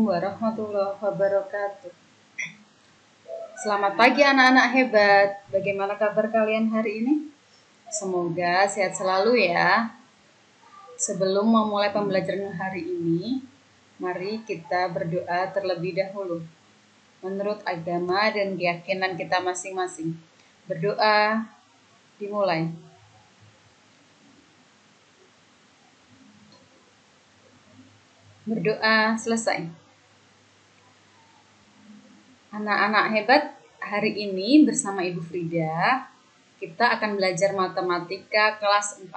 warahmatullahi wabarakatuh. Selamat pagi anak-anak hebat. Bagaimana kabar kalian hari ini? Semoga sehat selalu ya. Sebelum memulai pembelajaran hari ini, mari kita berdoa terlebih dahulu menurut agama dan keyakinan kita masing-masing. Berdoa dimulai. Berdoa selesai. Anak-anak hebat, hari ini bersama Ibu Frida, kita akan belajar matematika kelas 4.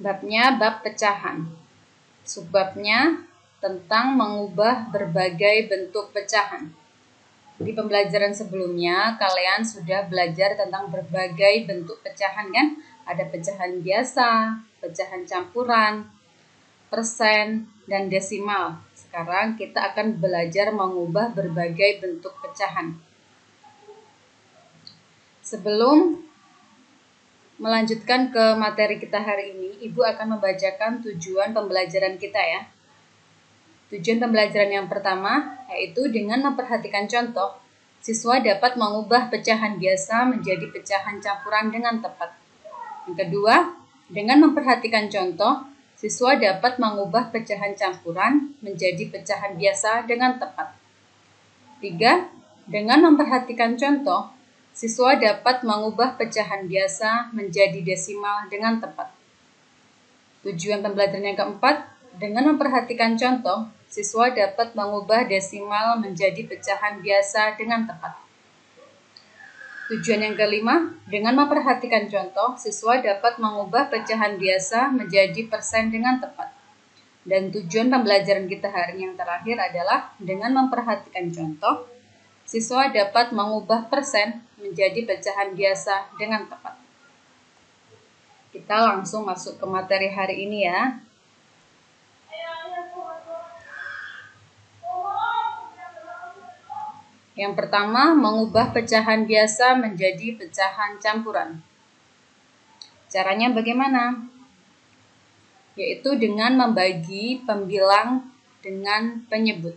Babnya bab pecahan. Subbabnya tentang mengubah berbagai bentuk pecahan. Di pembelajaran sebelumnya, kalian sudah belajar tentang berbagai bentuk pecahan kan? Ada pecahan biasa, pecahan campuran, persen, dan desimal. Sekarang kita akan belajar mengubah berbagai bentuk pecahan. Sebelum melanjutkan ke materi kita hari ini, Ibu akan membacakan tujuan pembelajaran kita ya. Tujuan pembelajaran yang pertama yaitu dengan memperhatikan contoh, siswa dapat mengubah pecahan biasa menjadi pecahan campuran dengan tepat. Yang kedua, dengan memperhatikan contoh, siswa dapat mengubah pecahan campuran menjadi pecahan biasa dengan tepat. 3. Dengan memperhatikan contoh, siswa dapat mengubah pecahan biasa menjadi desimal dengan tepat. Tujuan pembelajaran yang keempat, dengan memperhatikan contoh, siswa dapat mengubah desimal menjadi pecahan biasa dengan tepat. Tujuan yang kelima, dengan memperhatikan contoh, siswa dapat mengubah pecahan biasa menjadi persen dengan tepat. Dan tujuan pembelajaran kita hari ini yang terakhir adalah dengan memperhatikan contoh, siswa dapat mengubah persen menjadi pecahan biasa dengan tepat. Kita langsung masuk ke materi hari ini ya. Yang pertama, mengubah pecahan biasa menjadi pecahan campuran. Caranya bagaimana? Yaitu dengan membagi pembilang dengan penyebut.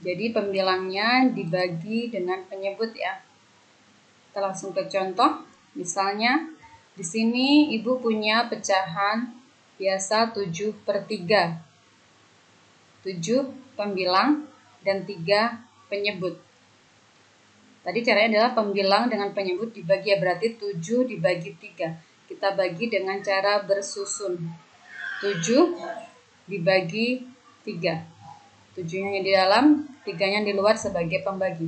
Jadi pembilangnya dibagi dengan penyebut ya. Kita langsung ke contoh. Misalnya, di sini Ibu punya pecahan biasa 7/3. 7 pembilang dan 3 penyebut. Tadi caranya adalah pembilang dengan penyebut dibagi ya, berarti 7 dibagi 3. Kita bagi dengan cara bersusun. 7 dibagi 3. 7-nya yang di dalam, 3-nya di luar sebagai pembagi.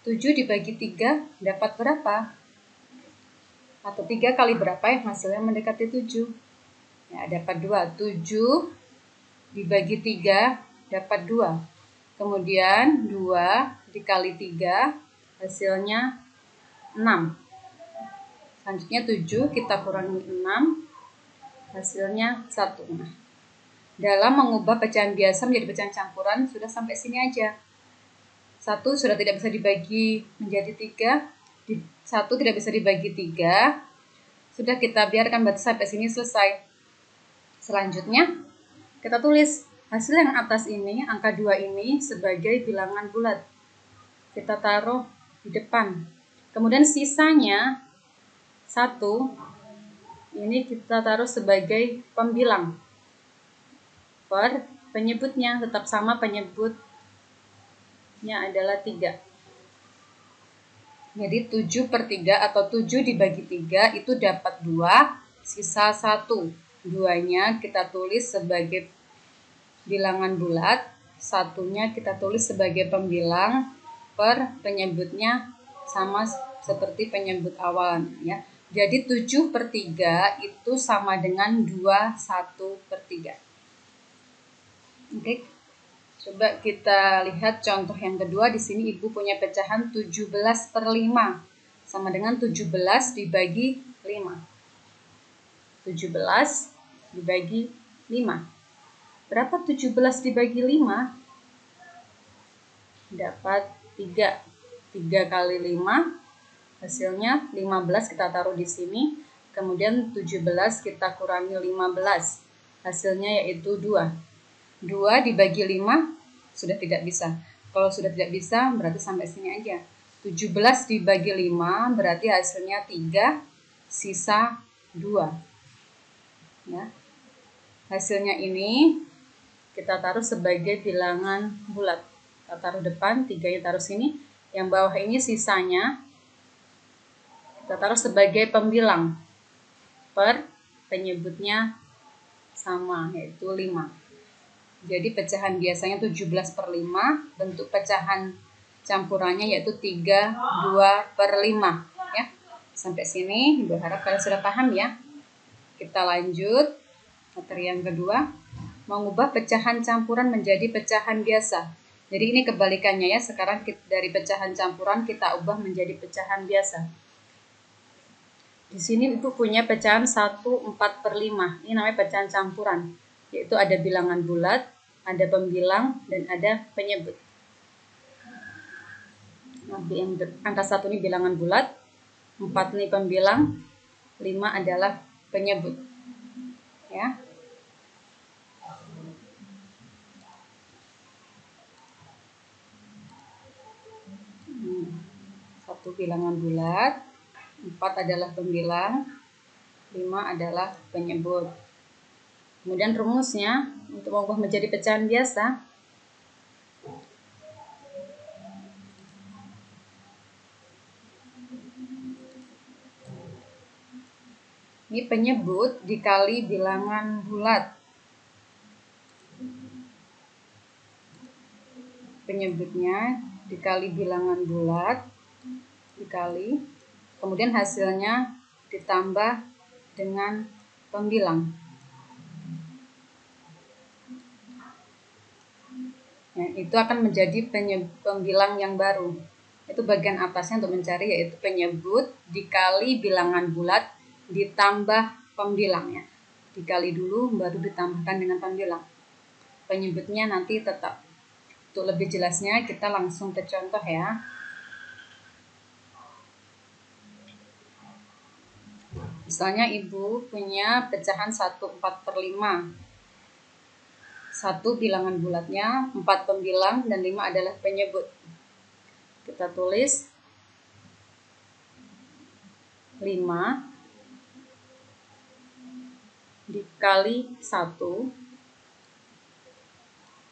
7 dibagi 3 dapat berapa? Atau 3 kali berapa yang hasilnya mendekati 7? Ya, dapat 2. 7 dibagi 3 dapat 2. Kemudian 2 dikali 3 hasilnya 6. Selanjutnya 7 kita kurangi 6 hasilnya 1. Nah, dalam mengubah pecahan biasa menjadi pecahan campuran sudah sampai sini aja. 1 sudah tidak bisa dibagi menjadi 3. 1 tidak bisa dibagi 3. Sudah kita biarkan batas sampai sini selesai. Selanjutnya kita tulis hasil yang atas ini, angka 2 ini sebagai bilangan bulat. Kita taruh di depan. Kemudian sisanya 1 ini kita taruh sebagai pembilang. Per penyebutnya tetap sama, penyebutnya adalah 3. Jadi 7/3 atau 7 dibagi 3 itu dapat 2, sisa 1. 2-nya kita tulis sebagai bilangan bulat, 1-nya kita tulis sebagai pembilang, per penyebutnya sama seperti penyebut awal ya. Jadi 7/3 itu sama dengan 21/3. Oke. Coba kita lihat contoh yang kedua. Di sini Ibu punya pecahan 17/5 sama dengan 17 dibagi 5. 17 dibagi 5. Berapa 17 dibagi 5? Dapat 3. 3 kali 5 hasilnya 15, kita taruh di sini. Kemudian 17 kita kurangi 15. Hasilnya yaitu 2. 2 dibagi 5 sudah tidak bisa. Kalau sudah tidak bisa berarti sampai sini aja. 17 dibagi 5 berarti hasilnya 3, sisa 2. Ya. Hasilnya ini kita taruh sebagai bilangan bulat. Kita taruh depan, 3-nya taruh sini. Yang bawah ini sisanya kita taruh sebagai pembilang. Per penyebutnya sama, yaitu 5. Jadi pecahan biasanya 17/5, bentuk pecahan campurannya yaitu 3/2/5 ya. Sampai sini berharap kalian sudah paham ya. Kita lanjut materi yang kedua, mengubah pecahan campuran menjadi pecahan biasa. Jadi ini kebalikannya ya, sekarang dari pecahan campuran kita ubah menjadi pecahan biasa. Di sini Ibu punya pecahan 1/4/5. Ini namanya pecahan campuran, yaitu ada bilangan bulat, ada pembilang, dan ada penyebut. Nah, angka 1 ini bilangan bulat, 4 ini pembilang, 5 adalah penyebut. Ya. Satu bilangan bulat, 4 adalah pembilang, 5 adalah penyebut. Kemudian rumusnya untuk mengubah menjadi pecahan biasa, ini penyebut dikali bilangan bulat. Penyebutnya dikali bilangan bulat, dikali, kemudian hasilnya ditambah dengan pembilang. Nah, itu akan menjadi pembilang yang baru. Itu bagian atasnya untuk mencari, yaitu penyebut dikali bilangan bulat ditambah pembilangnya. Dikali dulu baru ditambahkan dengan pembilang. Penyebutnya nanti tetap. Untuk lebih jelasnya kita langsung ke contoh ya. Misalnya Ibu punya pecahan 1/4/5. 1 bilangan bulatnya, 4 pembilang, dan 5 adalah penyebut. Kita tulis 5 dikali 1,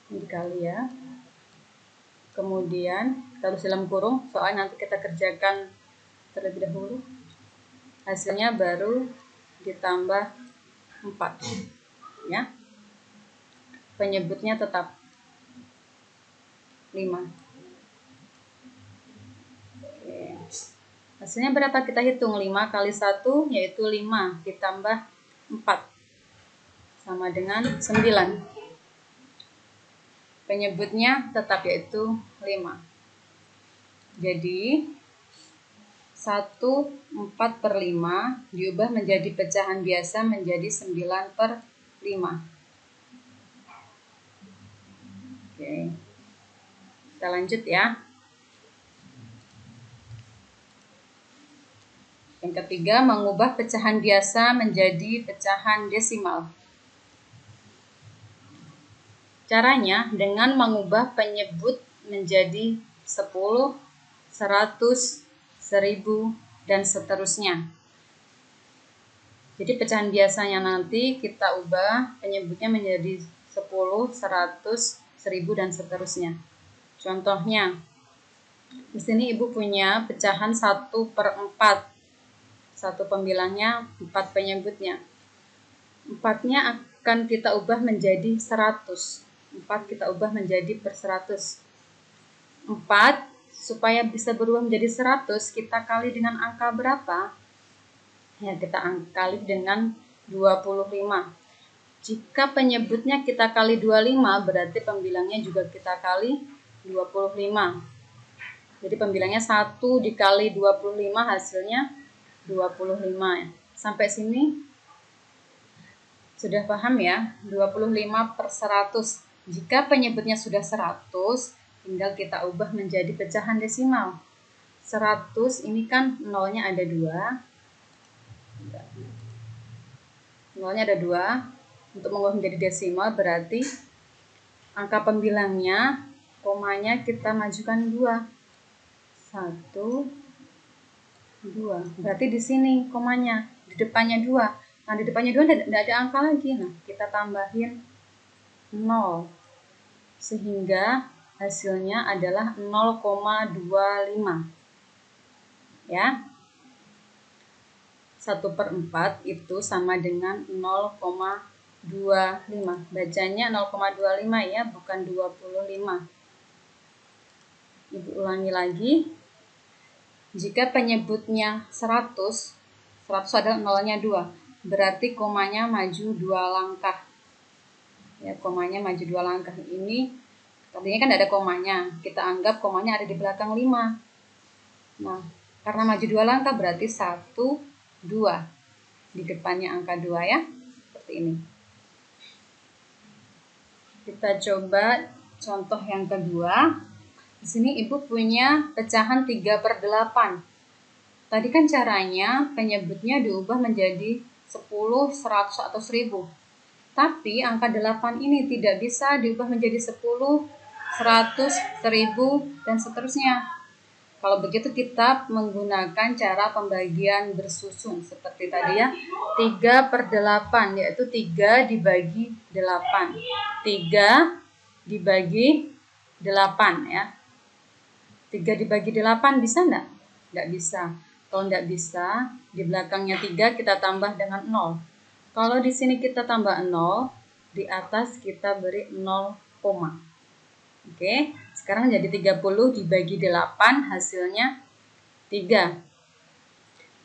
dikali ya. Kemudian kita tulis dalam kurung, soalnya nanti kita kerjakan terlebih dahulu. Hasilnya baru ditambah 4 ya. Penyebutnya tetap 5. Oke. Hasilnya berapa? Kita hitung 5 kali 1 yaitu 5 ditambah 4 sama dengan 9. Penyebutnya tetap yaitu 5. Jadi 1/4/5 diubah menjadi pecahan biasa menjadi 9/5. Oke. Kita lanjut ya. Yang ketiga, mengubah pecahan biasa menjadi pecahan desimal. Caranya dengan mengubah penyebut menjadi 10, 100, 1000, dan seterusnya. Jadi pecahan biasanya nanti kita ubah penyebutnya menjadi 10, 100, 1000, dan seterusnya. Contohnya, di sini Ibu punya pecahan 1/4. 1 pembilangnya, 4 penyebutnya. 4-nya akan kita ubah menjadi 100. 4 kita ubah menjadi per 100. 4 supaya bisa berubah menjadi 100, kita kali dengan angka berapa? Ya, kita kali dengan 25. Jika penyebutnya kita kali 25, berarti pembilangnya juga kita kali 25. Jadi pembilangnya 1 dikali 25 hasilnya 25. Sampai sini sudah paham ya? 25 per 100. Jika penyebutnya sudah 100, tinggal kita ubah menjadi pecahan desimal. 100 ini kan nolnya ada 2. Nolnya ada 2. Untuk mengubah menjadi desimal berarti angka pembilangnya, komanya kita majukan 2. 1, 2. Berarti di sini komanya, di depannya 2. Nah, di depannya 2 tidak ada angka lagi. Nah, kita tambahin 0. Sehingga hasilnya adalah 0,25. Ya. 1/4 itu sama dengan 0,25. Bacanya 0,25 ya, bukan 25. Ibu ulangi lagi. Jika penyebutnya 100 adalah nolnya 2. Berarti komanya maju 2 langkah. Ya, komanya maju 2 langkah. Ini tadinya kan ada komanya. Kita anggap komanya ada di belakang 5. Nah, karena maju 2 langkah berarti 1, 2. Di depannya angka 2 ya. Seperti ini. Kita coba contoh yang kedua. Di sini Ibu punya pecahan 3/8. Tadi kan caranya penyebutnya diubah menjadi 10, 100, atau 1000. Tapi angka 8 ini tidak bisa diubah menjadi 10, 100, 1000, dan seterusnya. Kalau begitu kita menggunakan cara pembagian bersusun seperti tadi ya. 3/8 yaitu 3 dibagi 8. 3 dibagi 8 ya. 3 dibagi 8 bisa enggak? Enggak bisa. Kalau enggak bisa, di belakangnya 3 kita tambah dengan 0. Kalau di sini kita tambah 0, di atas kita beri 0, Oke, sekarang jadi 30 dibagi 8 hasilnya 3.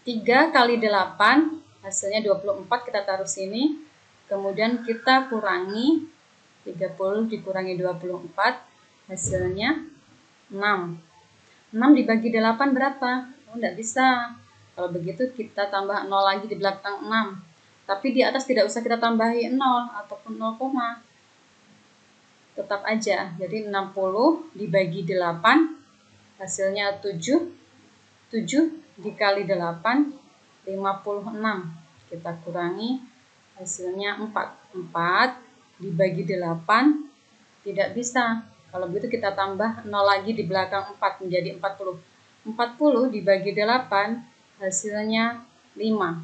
3 kali 8 hasilnya 24, kita taruh sini. Kemudian kita kurangi 30 dikurangi 24 hasilnya 6. 6 dibagi 8 berapa? Oh, enggak bisa. Kalau begitu kita tambah 0 lagi di belakang 6. Tapi di atas tidak usah kita tambahi 0 ataupun 0, tetap aja. Jadi 60 dibagi 8 hasilnya 7. 7 dikali 8 56. Kita kurangi hasilnya 4. 4 dibagi 8 tidak bisa. Kalau begitu kita tambah 0 lagi di belakang 4 menjadi 40. 40 dibagi 8 hasilnya 5.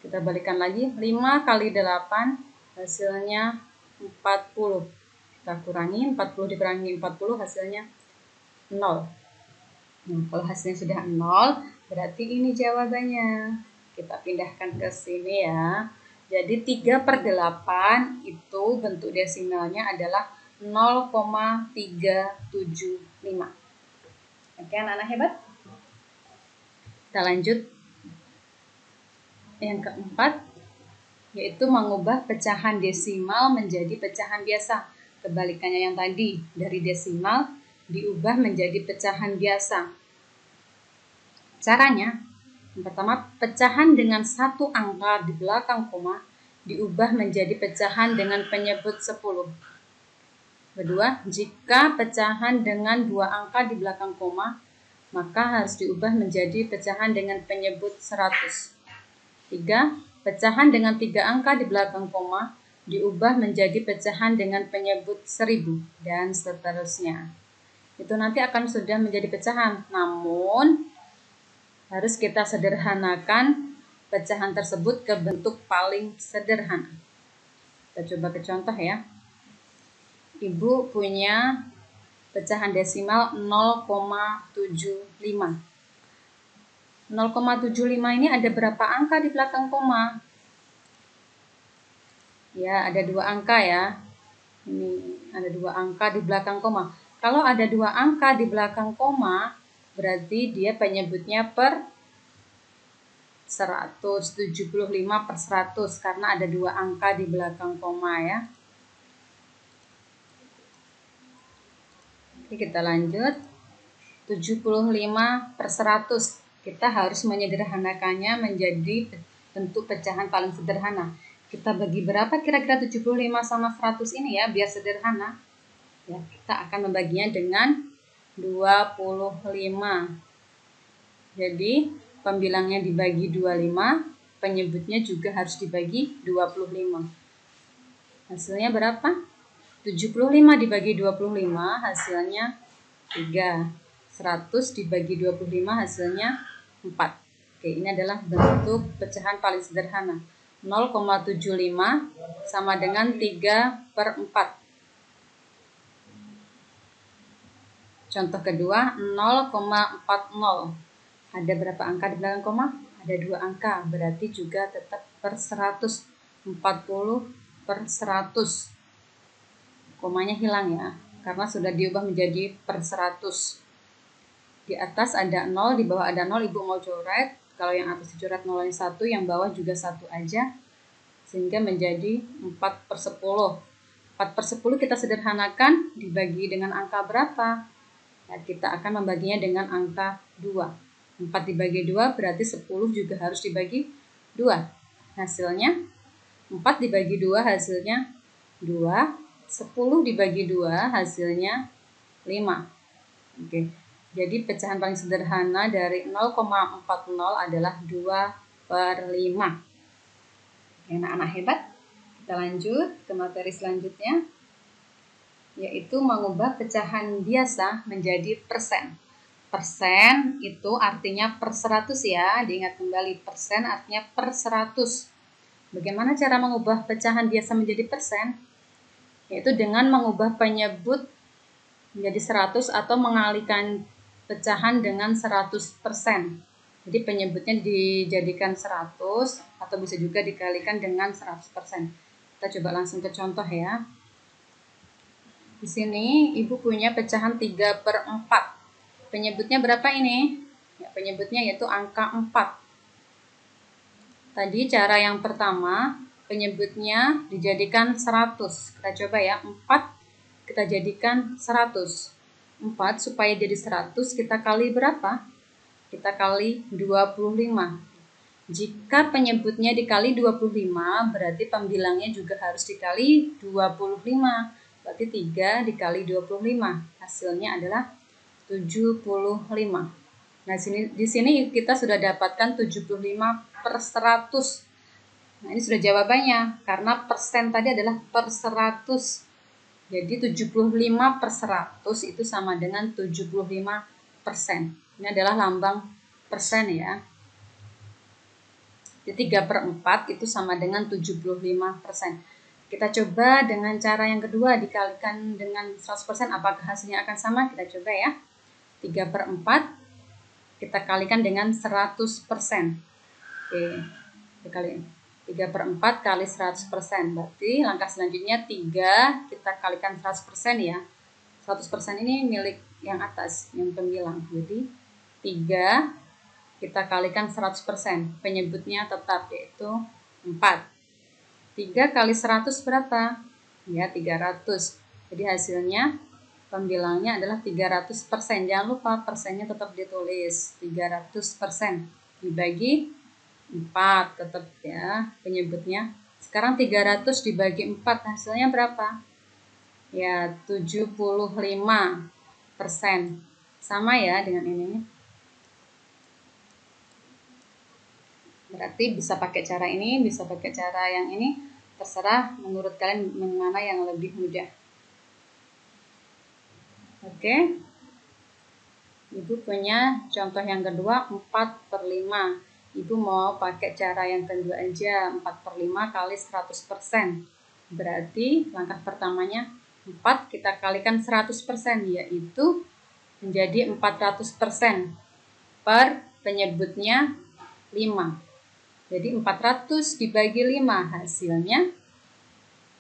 Kita balikan lagi. 5 kali 8 hasilnya 40. Kita kurangi. 40 dikurangi 40 hasilnya 0. Nah, kalau hasilnya sudah 0, berarti ini jawabannya. Kita pindahkan ke sini ya. Jadi 3/8 itu bentuk desimalnya adalah 0,375. Oke, anak-anak hebat. Kita lanjut. Yang keempat, yaitu mengubah pecahan desimal menjadi pecahan biasa. Kebalikannya yang tadi, dari desimal diubah menjadi pecahan biasa. Caranya, yang pertama, pecahan dengan 1 angka di belakang koma diubah menjadi pecahan dengan penyebut 10. Kedua, jika pecahan dengan 2 angka di belakang koma, maka harus diubah menjadi pecahan dengan penyebut 100. 3. Pecahan dengan 3 angka di belakang koma diubah menjadi pecahan dengan penyebut 1000, dan seterusnya. Itu nanti akan sudah menjadi pecahan, namun harus kita sederhanakan pecahan tersebut ke bentuk paling sederhana. Kita coba ke contoh ya. Ibu punya pecahan desimal 0,75. 0,75 ini ada berapa angka di belakang koma? Ya, ada 2 angka ya. Ini ada 2 angka di belakang koma. Kalau ada 2 angka di belakang koma, berarti dia penyebutnya per 100, 75/100 karena ada 2 angka di belakang koma ya. Oke, kita lanjut. 75/100. Kita harus menyederhanakannya menjadi bentuk pecahan paling sederhana. Kita bagi berapa kira-kira 75 sama 100 ini ya, biar sederhana. Ya, kita akan membaginya dengan 25. Jadi, pembilangnya dibagi 25, penyebutnya juga harus dibagi 25. Hasilnya berapa? 75 dibagi 25 hasilnya 3. 100 dibagi 25 hasilnya 4. Oke, ini adalah bentuk pecahan paling sederhana. 0,75 sama dengan 3/4. Contoh kedua, 0,40. Ada berapa angka di belakang koma? Ada 2 angka, berarti juga tetap per 100. 40/100. Komanya hilang ya, karena sudah diubah menjadi per 100. Di atas ada 0, di bawah ada 0, Ibu mau coret. Kalau yang atas dicoret 0-nya 1, yang bawah juga 1 aja. Sehingga menjadi 4/10. 4/10 kita sederhanakan, dibagi dengan angka berapa? Nah, kita akan membaginya dengan angka 2. 4 dibagi 2 berarti 10 juga harus dibagi 2. Hasilnya 4 dibagi 2 hasilnya 2. 10 dibagi 2 hasilnya 5. Oke. Jadi pecahan paling sederhana dari 0,40 adalah 2/5. Oke, anak-anak hebat. Kita lanjut ke materi selanjutnya, yaitu mengubah pecahan biasa menjadi persen. Persen itu artinya per 100 ya. Diingat kembali, persen artinya per 100. Bagaimana cara mengubah pecahan biasa menjadi persen? Yaitu dengan mengubah penyebut menjadi 100 atau mengalihkan pecahan dengan 100%. Jadi penyebutnya dijadikan 100 atau bisa juga dikalikan dengan 100%. Kita coba langsung ke contoh ya. Di sini Ibu punya pecahan 3/4. Penyebutnya berapa ini? Ya, penyebutnya yaitu angka 4. Tadi cara yang pertama, penyebutnya dijadikan 100. Kita coba ya, 4 kita jadikan 100. 4 supaya jadi 100 kita kali berapa? Kita kali 25. Jika penyebutnya dikali 25, berarti pembilangnya juga harus dikali 25. Berarti 3 dikali 25. Hasilnya adalah 75. Nah, di sini kita sudah dapatkan 75/100. Nah, ini sudah jawabannya. Karena persen tadi adalah per 100. Jadi 75/100 itu sama dengan 75%. Ini adalah lambang persen ya. Jadi 3/4 itu sama dengan 75%. Kita coba dengan cara yang kedua, dikalikan dengan 100%. Apakah hasilnya akan sama? Kita coba ya. 3/4 kita kalikan dengan 100%. Oke, kita kali 3/4 kali 100%. Berarti langkah selanjutnya 3 kita kalikan 100% ya. 100% ini milik yang atas, yang pembilang. Jadi 3 kita kalikan 100%. Penyebutnya tetap yaitu 4. 3 kali 100 berapa? Ya, 300. Jadi hasilnya pembilangnya adalah 300%. Jangan lupa persennya tetap ditulis. 300% dibagi 4 tetap ya penyebutnya. Sekarang 300 dibagi 4 hasilnya berapa? Ya, 75%. Sama ya dengan ini. Berarti bisa pakai cara ini, bisa pakai cara yang ini. Terserah menurut kalian mana yang lebih mudah. Oke. Ibu punya contoh yang kedua 4/5. Ibu mau pakai cara yang kedua aja, 4/5 kali 100%. Berarti langkah pertamanya 4 kita kalikan 100%, yaitu menjadi 400%. Per penyebutnya 5. Jadi 400 dibagi 5 hasilnya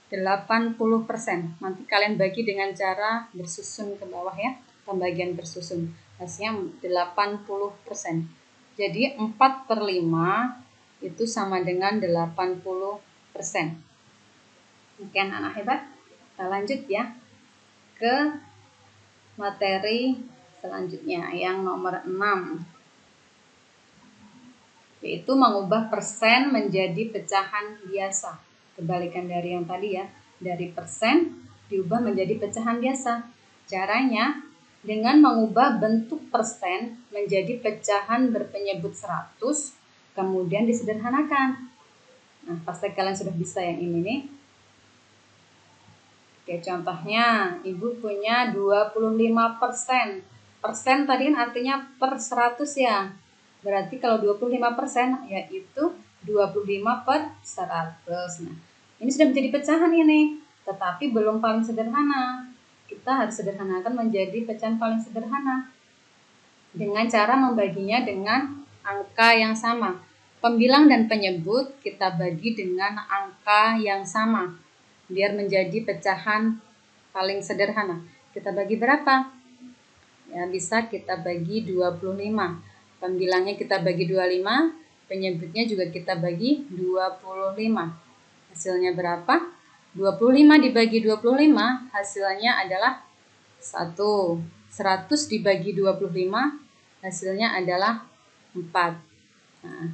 80%. Nanti kalian bagi dengan cara bersusun ke bawah ya, pembagian bersusun. Hasilnya 80%. Jadi 4/5 itu sama dengan 80%. Oke anak-anak hebat. Kita lanjut ya ke materi selanjutnya yang nomor 6. Yaitu mengubah persen menjadi pecahan biasa. Kebalikan dari yang tadi ya. Dari persen diubah menjadi pecahan biasa. Caranya dengan mengubah bentuk persen menjadi pecahan berpenyebut 100, kemudian disederhanakan. Nah, pasti kalian sudah bisa yang ini nih. Oke, contohnya Ibu punya 25%. Persen tadi kan artinya per 100 ya. Berarti kalau 25% yaitu 25 per 100. Nah, ini sudah menjadi pecahan ini, tetapi belum paling sederhana. Kita harus sederhanakan menjadi pecahan paling sederhana dengan cara membaginya dengan angka yang sama. Pembilang dan penyebut kita bagi dengan angka yang sama biar menjadi pecahan paling sederhana. Kita bagi berapa? Ya, bisa kita bagi 25. Pembilangnya kita bagi 25, penyebutnya juga kita bagi 25. Hasilnya berapa? 25 dibagi 25 hasilnya adalah 1. 100 dibagi 25 hasilnya adalah 4. Nah,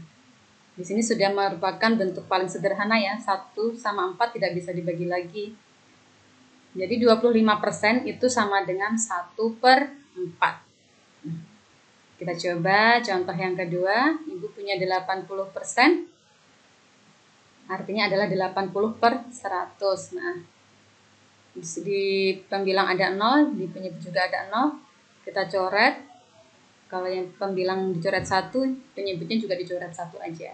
di sini sudah merupakan bentuk paling sederhana ya. 1 sama 4 tidak bisa dibagi lagi. Jadi 25% itu sama dengan 1 per 4. Kita coba contoh yang kedua. Ibu punya 80%. Artinya adalah 80 per 100. Nah, di pembilang ada 0, di penyebut juga ada 0. Kita coret. Kalau yang pembilang dicoret 1, penyebutnya juga dicoret 1 aja.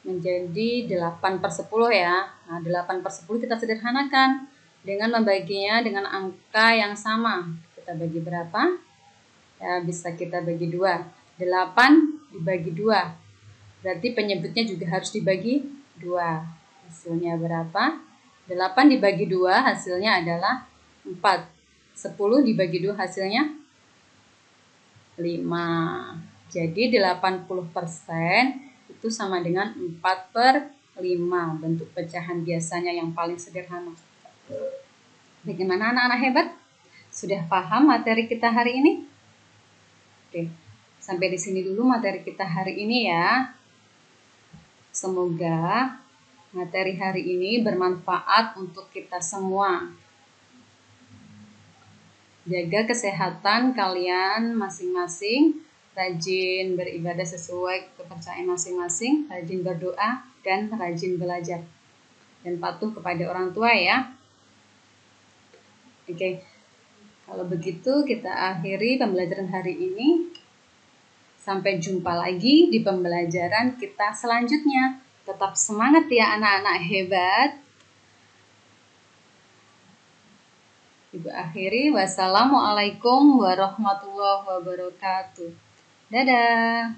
Menjadi 8 per 10 ya. Nah, 8 per 10 kita sederhanakan dengan membaginya dengan angka yang sama. Kita bagi berapa? Ya, bisa kita bagi 2. 8 dibagi 2. Berarti penyebutnya juga harus dibagi 2. Hasilnya berapa? 8 dibagi 2 hasilnya adalah 4. 10 dibagi 2 hasilnya 5. Jadi 80% itu sama dengan 4 per 5. Bentuk pecahan biasanya yang paling sederhana. Bagaimana anak-anak hebat? Sudah paham materi kita hari ini? Oke, sampai di sini dulu materi kita hari ini ya. Semoga materi hari ini bermanfaat untuk kita semua. Jaga kesehatan kalian masing-masing, rajin beribadah sesuai kepercayaan masing-masing, rajin berdoa, dan rajin belajar. Dan patuh kepada orang tua ya. Oke, kalau begitu kita akhiri pembelajaran hari ini. Sampai jumpa lagi di pembelajaran kita selanjutnya. Tetap semangat ya anak-anak hebat. Ibu akhiri, wassalamualaikum warahmatullahi wabarakatuh. Dadah.